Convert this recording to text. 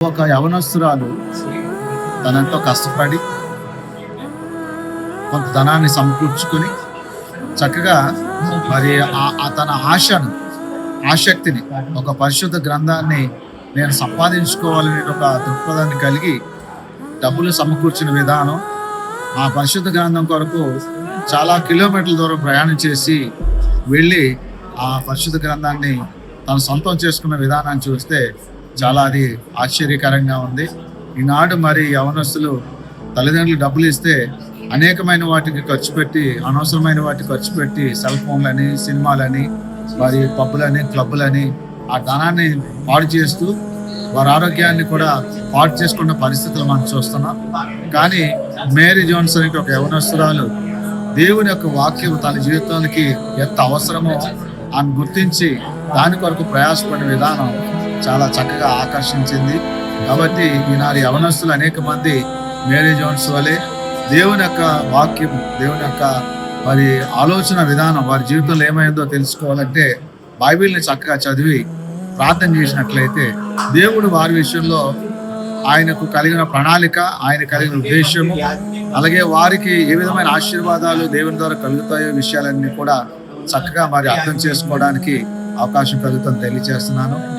ఒక యవనస్తురాలు తనంతో కష్టపడి కొంత ధనాన్ని సమకూర్చుకొని చక్కగా మరి తన ఆసక్తిని ఒక పరిశుద్ధ గ్రంథాన్ని నేను సంపాదించుకోవాలనే ఒక దృక్పథాన్ని కలిగి డబ్బులు సమకూర్చిన విధానం, ఆ పరిశుద్ధ గ్రంథం కొరకు చాలా కిలోమీటర్ల దూరం ప్రయాణం చేసి వెళ్ళి ఆ పరిశుద్ధ గ్రంథాన్ని తను సొంతం చేసుకున్న విధానాన్ని చూస్తే చాలా అది ఆశ్చర్యకరంగా ఉంది. ఈనాడు మరి యవనస్తులు తల్లిదండ్రులు డబ్బులు ఇస్తే అనేకమైన వాటికి ఖర్చు పెట్టి, అనవసరమైన వాటికి ఖర్చు పెట్టి, సెల్ ఫోన్లని, సినిమాలని, మరి పబ్బులని, క్లబ్బులని ఆ ధనాన్ని పాడు చేస్తూ వారి ఆరోగ్యాన్ని కూడా పాడు చేసుకున్న పరిస్థితులు మనం చూస్తున్నాం. కానీ మేరీ జోన్స్ అనే ఒక యవనస్తురాలు దేవుని యొక్క వాక్యం తన జీవితానికి ఎంత అవసరమో అని గుర్తించి దాని కొరకు ప్రయాసపడిన విధానం చాలా చక్కగా ఆకర్షించింది. కాబట్టి ఈనాడు యవనస్తులు అనేక మంది మేరీ జోన్స్ వలె దేవుని యొక్క వాక్యం, దేవుని యొక్క మరి ఆలోచన విధానం వారి జీవితంలో ఏమైందో తెలుసుకోవాలంటే బైబిల్ని చక్కగా చదివి ప్రార్థన చేసినట్లయితే దేవుడు వారి విషయంలో ఆయనకు కలిగిన ప్రణాళిక, ఆయన కలిగిన ఉద్దేశము, అలాగే వారికి ఏ విధమైన ఆశీర్వాదాలు దేవుని ద్వారా కలుగుతాయో విషయాలన్నీ కూడా చక్కగా మరి అర్థం చేసుకోవడానికి అవకాశం కలుగుతుందని తెలియజేస్తున్నాను.